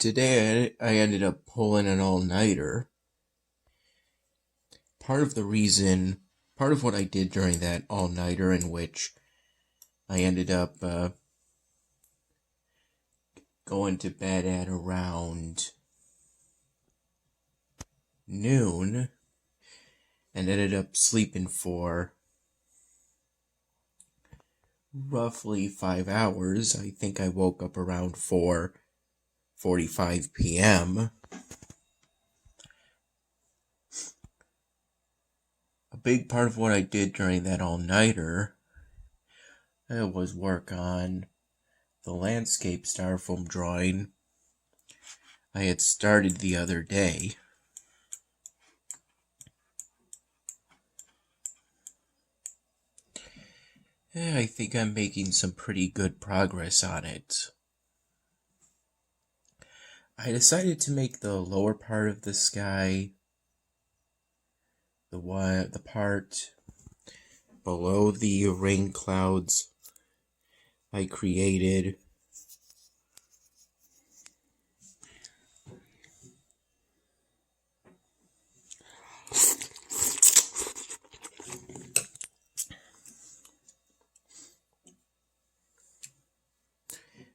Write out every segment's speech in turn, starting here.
Today I ended up pulling an all-nighter. Part of what I did during that all-nighter, in which I ended up going to bed at around noon and ended up sleeping for roughly 5 hours. I think I woke up around 4:45 p.m. A big part of what I did during that all-nighter was work on the landscape styrofoam drawing I had started the other day. I think I'm making some pretty good progress on it. I decided to make the lower part of the sky, the part below the rain clouds I created,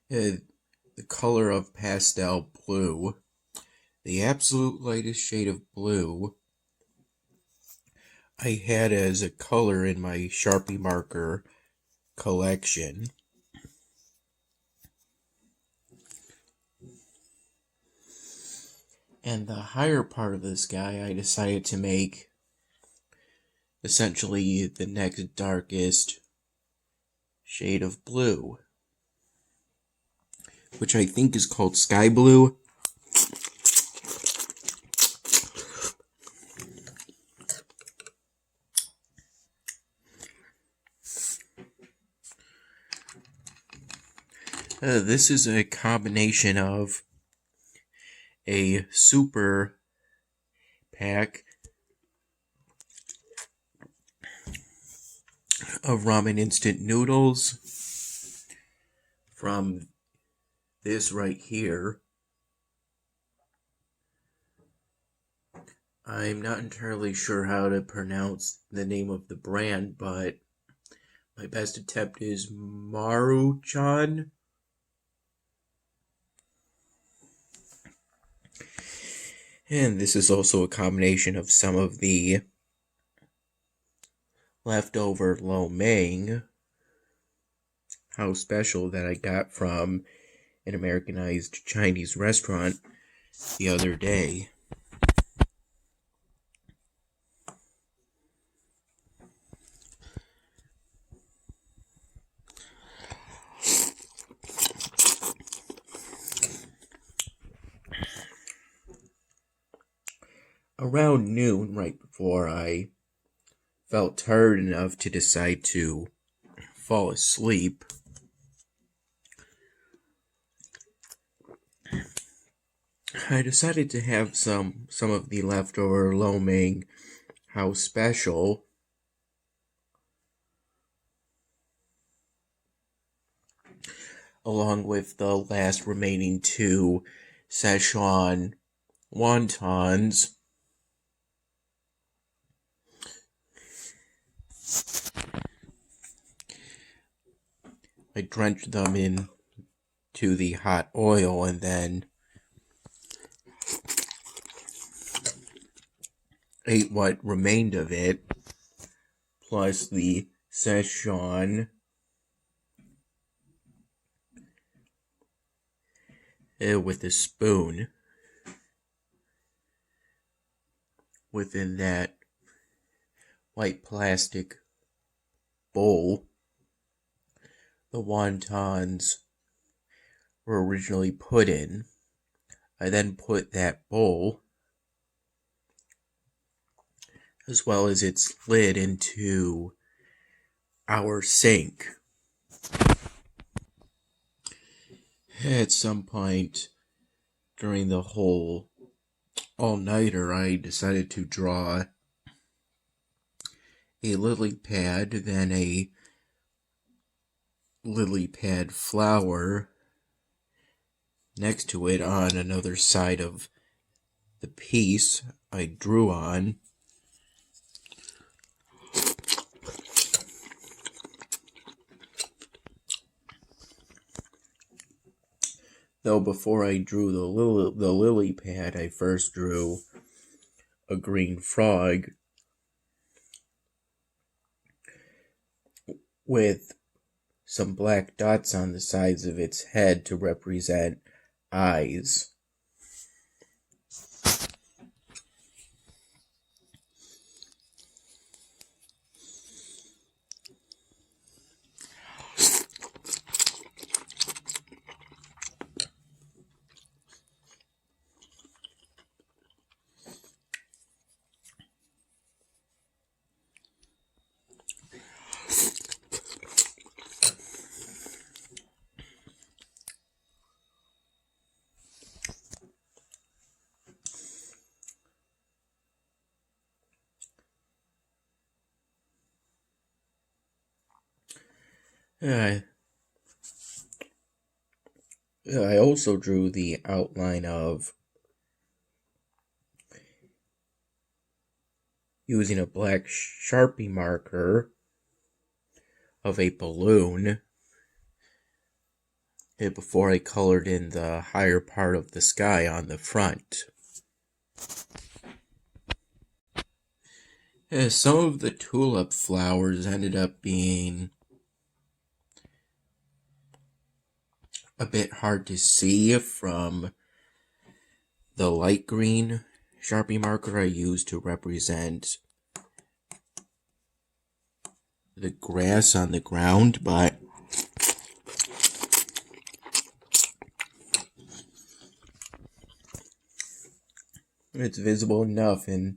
the color of pastel blue, the absolute lightest shade of blue I had as a color in my Sharpie marker collection. And the higher part of the sky I decided to make essentially the next darkest shade of blue, which I think is called sky blue. This is a combination of a super pack of ramen instant noodles from this right here. I'm not entirely sure how to pronounce the name of the brand, but my best attempt is Maruchan. And this is also a combination of some of the leftover lo mein house special that I got from an Americanized Chinese restaurant the other day. Around noon, right before I felt tired enough to decide to fall asleep, I decided to have some of the leftover lo mein house special, along with the last remaining 2 Szechuan wontons. I drenched them into the hot oil and then ate what remained of it, plus the Szechuan with a spoon within that white plastic bowl the wontons were originally put in. I then put that bowl, as well as its lid, into our sink. At some point during the whole all-nighter, I decided to draw a lily pad, then a lily pad flower, next to it on another side of the piece I drew on. Though before I drew the lily pad, I first drew a green frog with some black dots on the sides of its head to represent eyes. I also drew the outline of using a black Sharpie marker of a balloon before I colored in the higher part of the sky on the front. Some of the tulip flowers ended up being a bit hard to see from the light green Sharpie marker I used to represent the grass on the ground, but it's visible enough. And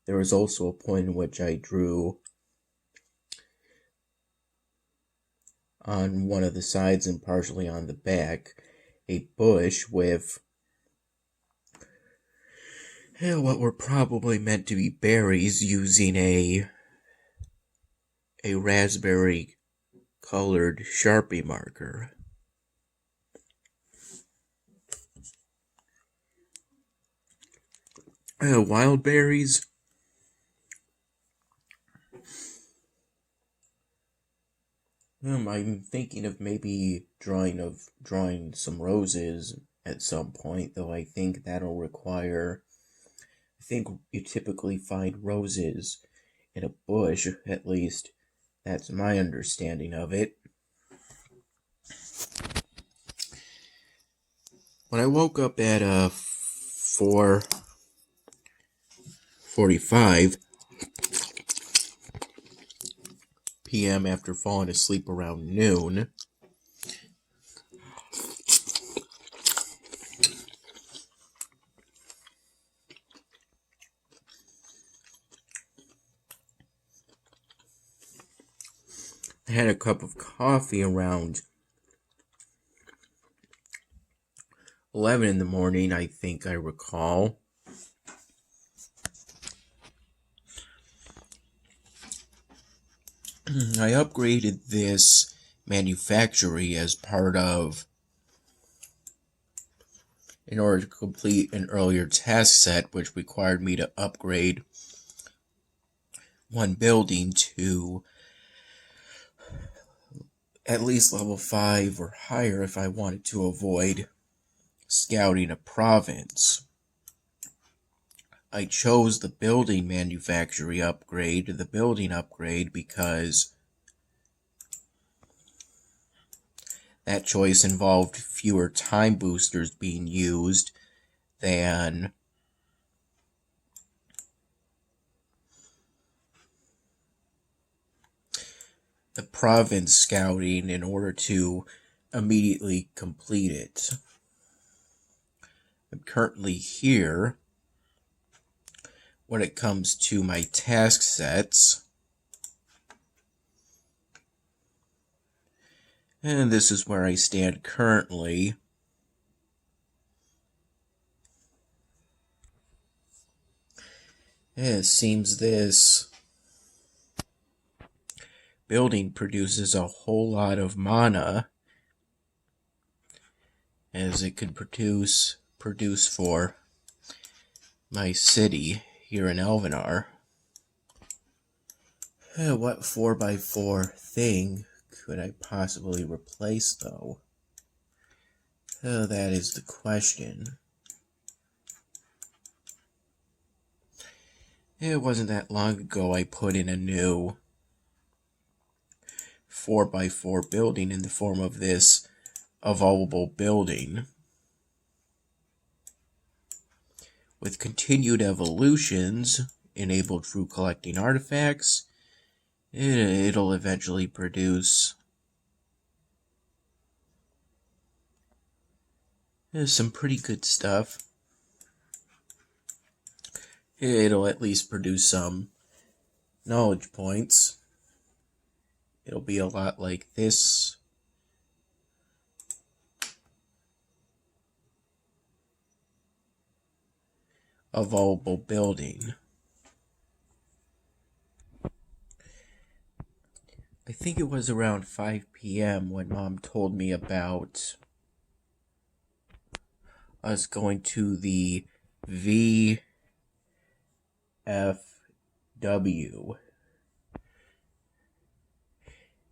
there was also a point in which I drew on one of the sides and partially on the back a bush with what were probably meant to be berries, using a raspberry colored Sharpie marker. Wild berries. I'm thinking of maybe drawing some roses at some point, though I think that'll require. I think you typically find roses in a bush, at least that's my understanding of it. When I woke up at 4:45 p.m. after falling asleep around noon, I had a cup of coffee around 11 in the morning, I think I recall. I upgraded this manufactory as part of, in order to complete an earlier task set, which required me to upgrade one building to at least level 5 or higher if I wanted to avoid scouting a province. I chose the building upgrade, because that choice involved fewer time boosters being used than the province scouting in order to immediately complete it. I'm currently here when it comes to my task sets. And this is where I stand currently. It seems this building produces a whole lot of mana, as it could produce for my city here in Elvenar. What 4x4 thing could I possibly replace, though? That is the question. It wasn't that long ago I put in a new 4x4 building in the form of this evolvable building. With continued evolutions enabled through collecting artifacts, it'll eventually produce some pretty good stuff. It'll at least produce some knowledge points. It'll be a lot like this evolvable building. I think it was around 5 p.m. when Mom told me about us going to the VFW.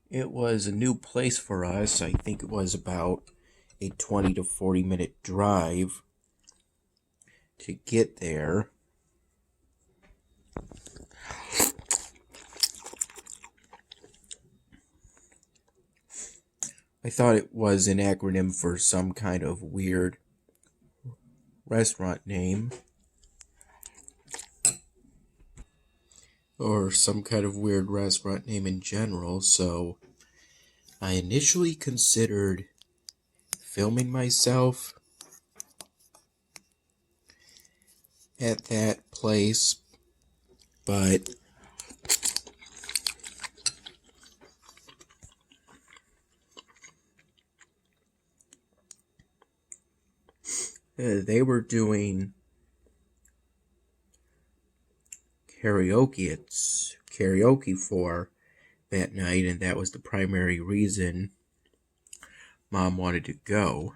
It was a new place for us. I think it was about a 20 to 40 minute drive to get there. I thought it was an acronym for some kind of weird restaurant name, or some kind of weird restaurant name in general, so I initially considered filming myself at that place, but they were doing karaoke for that night, and that was the primary reason Mom wanted to go.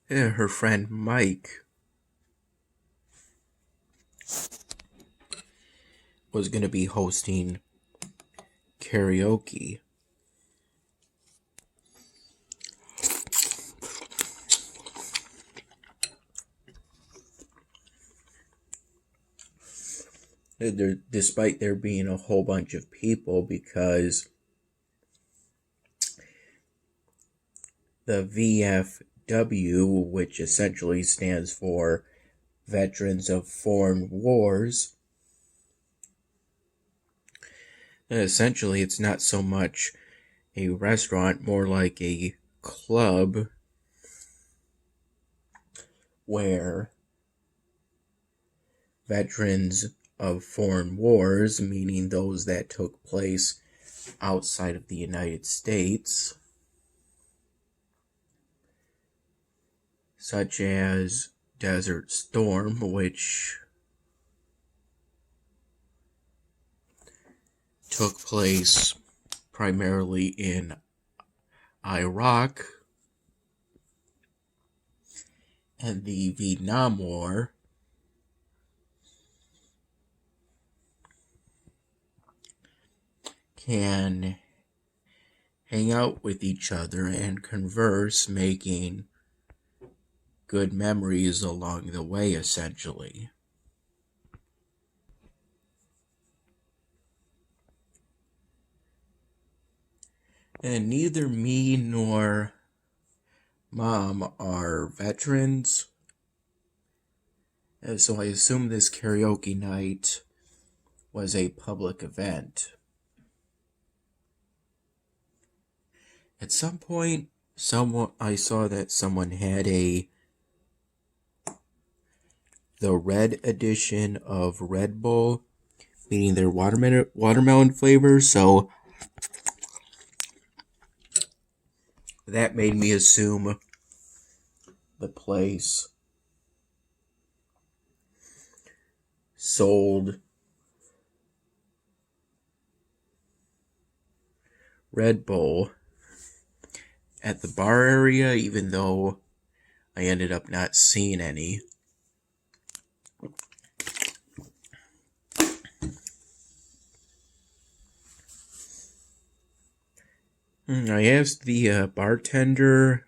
Her friend Mike was going to be hosting karaoke. Despite there being a whole bunch of people, because the VFW, which essentially stands for Veterans of Foreign Wars, essentially it's not so much a restaurant, more like a club where veterans of foreign wars, meaning those that took place outside of the United States, such as Desert Storm, which took place primarily in Iraq, and the Vietnam War, can hang out with each other and converse, making good memories along the way, essentially. And neither me nor Mom are veterans, so I assume this karaoke night was a public event. At some point, I saw that someone had the red edition of Red Bull, meaning their watermelon flavor, so that made me assume the place sold Red Bull at the bar area, even though I ended up not seeing any. I asked the bartender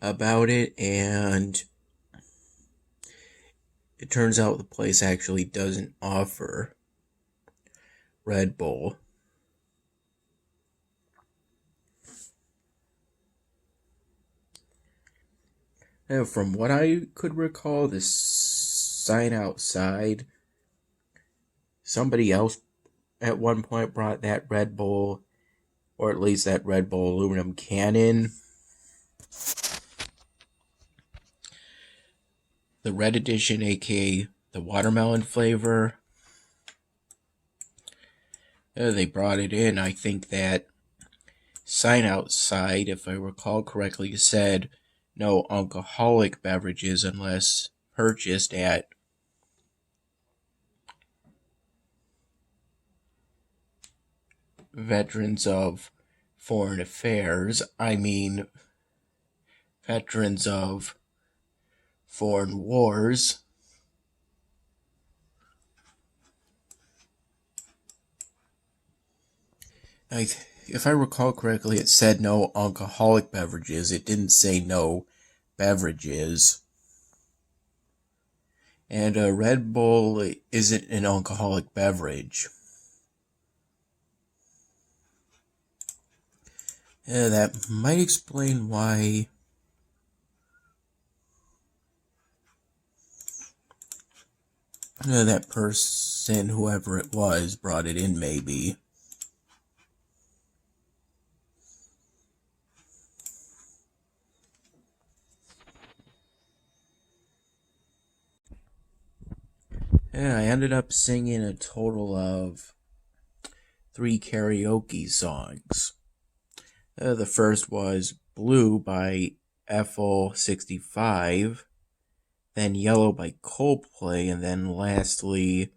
about it, and it turns out the place actually doesn't offer Red Bull. Now, from what I could recall, the sign outside, somebody else at one point brought that Red Bull, or at least that Red Bull aluminum can in. The red edition, aka the watermelon flavor. They brought it in. I think that sign outside, if I recall correctly, said no alcoholic beverages unless purchased at Veterans of Foreign Affairs. I mean, Veterans of Foreign Wars. If I recall correctly, it said no alcoholic beverages. It didn't say no beverages. And a Red Bull isn't an alcoholic beverage. That might explain why that person, whoever it was, brought it in, maybe. Yeah, I ended up singing a total of 3 karaoke songs. The first was Blue by FL65, then Yellow by Coldplay, and then lastly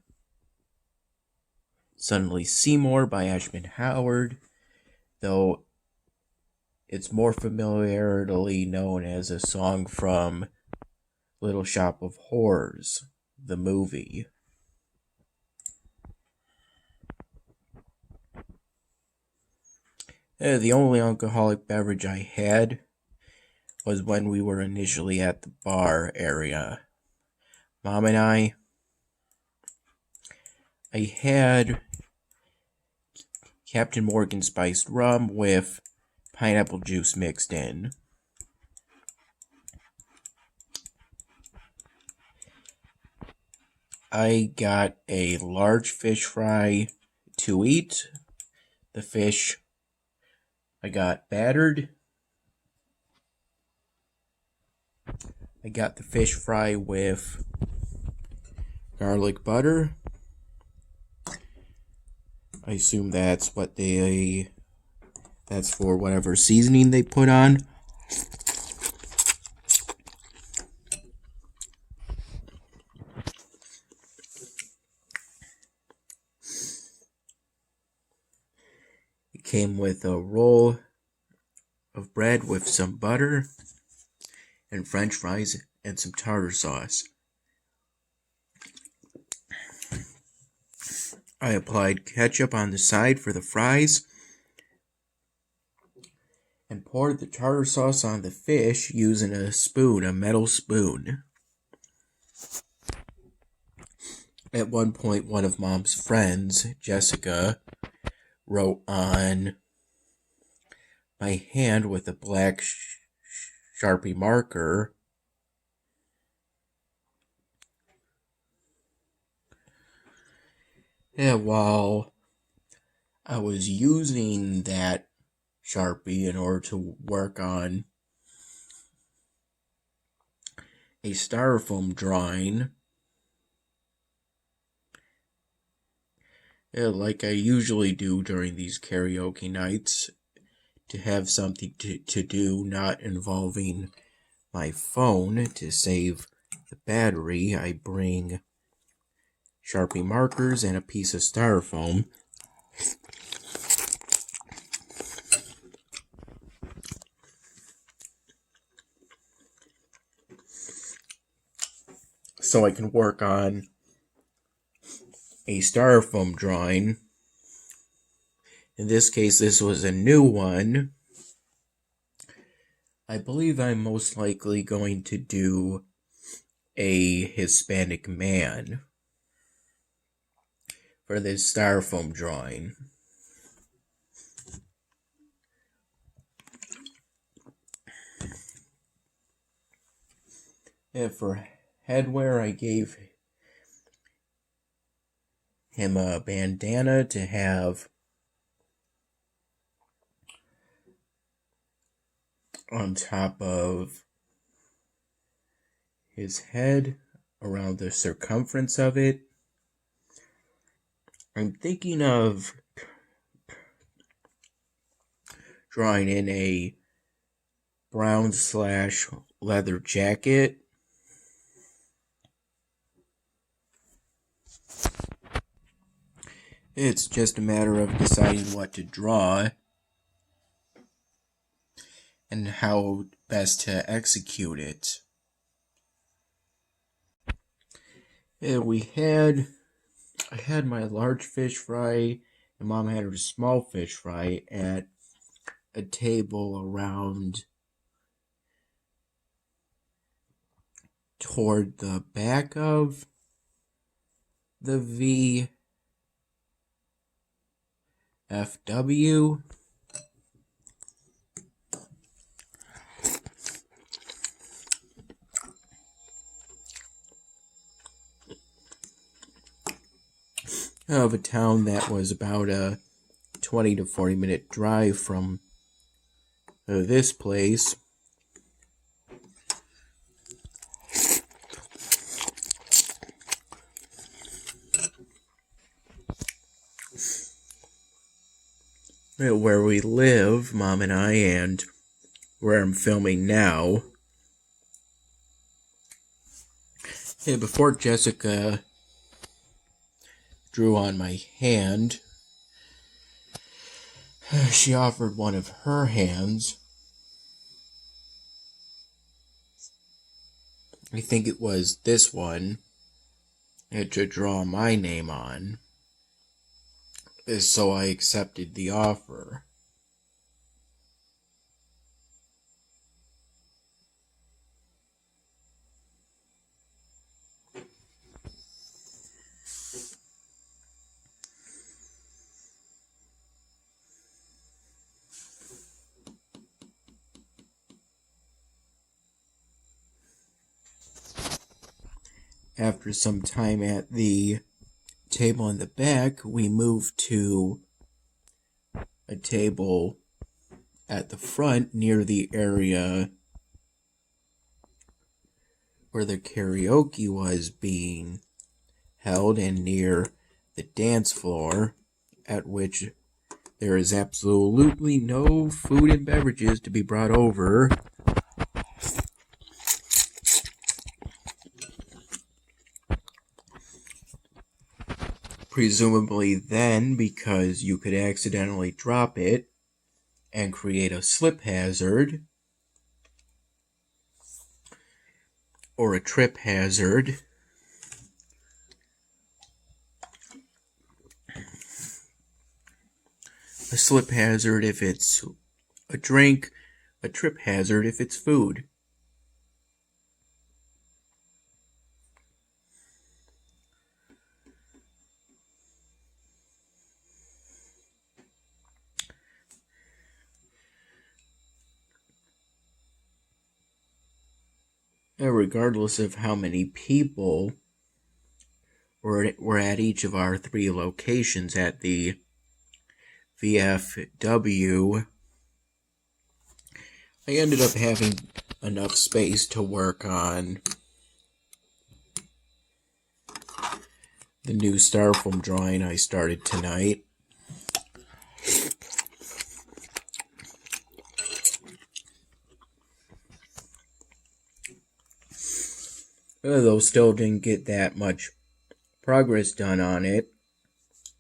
Suddenly Seymour by Ashman Howard, though it's more familiarly known as a song from Little Shop of Horrors, the movie. The only alcoholic beverage I had was when we were initially at the bar area. Mom and I had Captain Morgan spiced rum with pineapple juice mixed in. I got a large fish fry to eat. The fish I got battered. I got the fish fry with garlic butter. I assume that's for whatever seasoning they put on. It came with a roll of bread with some butter and French fries and some tartar sauce. I applied ketchup on the side for the fries and poured the tartar sauce on the fish using a metal spoon. At one point, one of Mom's friends, Jessica, wrote on my hand with a black Sharpie marker, while I was using that Sharpie in order to work on a styrofoam drawing, like I usually do during these karaoke nights, to have something to do not involving my phone to save the battery. I bring Sharpie markers and a piece of styrofoam. so I can work on a styrofoam drawing. In this case, this was a new one. I believe I'm most likely going to do a Hispanic man for this styrofoam drawing. And for headwear, I gave him a bandana to have on top of his head, around the circumference of it. I'm thinking of drawing in a brown/leather jacket. It's just a matter of deciding what to draw and how best to execute it. And I had my large fish fry, and Mom had her small fish fry at a table around toward the back of the VFW. Of a town that was about a 20 to 40 minute drive from this place. Where we live, Mom and I, and where I'm filming now. Before Jessica drew on my hand, she offered one of her hands. I think it was this one to draw my name on. So I accepted the offer. After some time at the table in the back, we moved to a table at the front near the area where the karaoke was being held and near the dance floor, at which there is absolutely no food and beverages to be brought over. Presumably then, because you could accidentally drop it and create a slip hazard or a trip hazard. A slip hazard if it's a drink, a trip hazard if it's food. Regardless of how many people were at each of our 3 locations at the VFW, I ended up having enough space to work on the new styrofoam drawing I started tonight. Though still didn't get that much progress done on it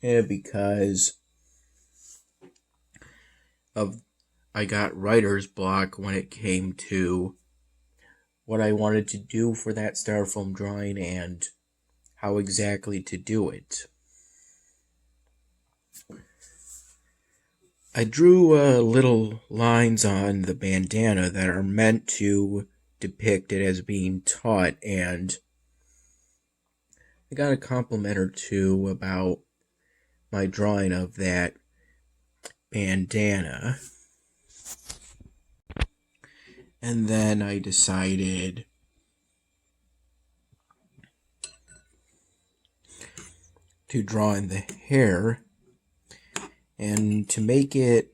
because I got writer's block when it came to what I wanted to do for that styrofoam drawing and how exactly to do it. I drew little lines on the bandana that are meant to depict it as being taut, and I got a compliment or two about my drawing of that bandana. And then I decided to draw in the hair, and to make it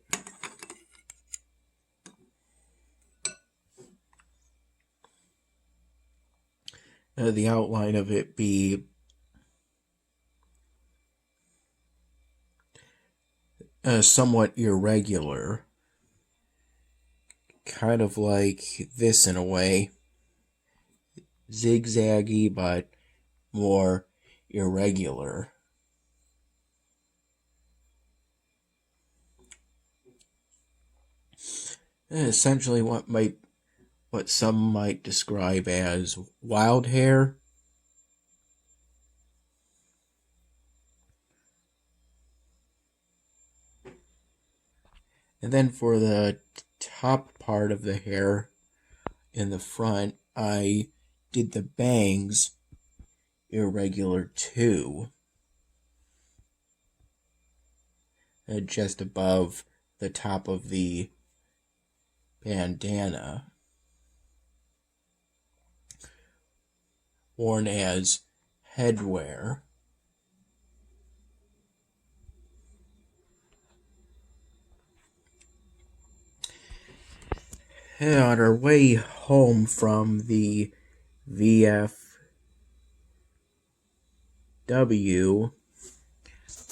the outline of it be somewhat irregular, kind of like this in a way, zigzaggy but more irregular. Essentially what some might describe as wild hair. And then for the top part of the hair in the front, I did the bangs irregular too. Just above the top of the bandana, worn as headwear. On our way home from the VFW,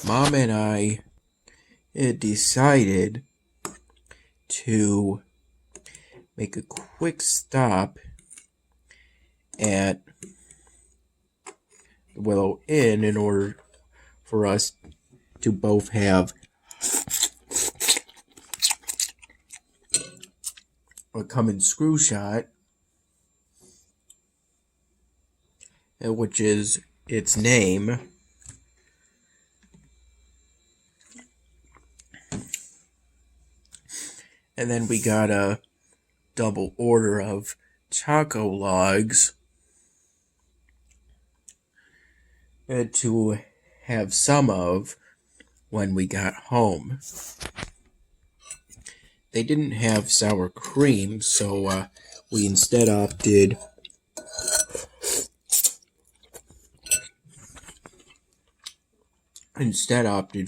Mom and I decided to make a quick stop at the Willow Inn in order for us to both have a come and screw shot, which is its name. And then we got a double order of taco logs to have some of when we got home. They didn't have sour cream, so we instead opted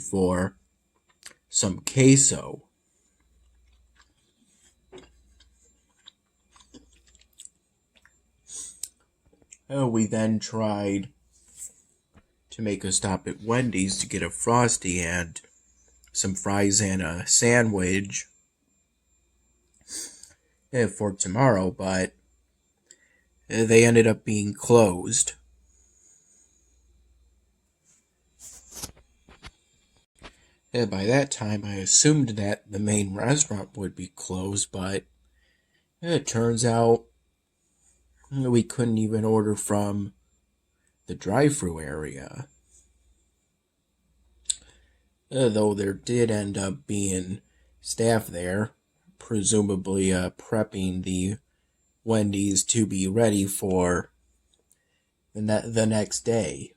for some queso. We then tried to make a stop at Wendy's to get a Frosty and some fries and a sandwich for tomorrow, but they ended up being closed. By that time, I assumed that the main restaurant would be closed, but it turns out we couldn't even order from the drive-thru area. Though there did end up being staff there, presumably prepping the Wendy's to be ready for the next day.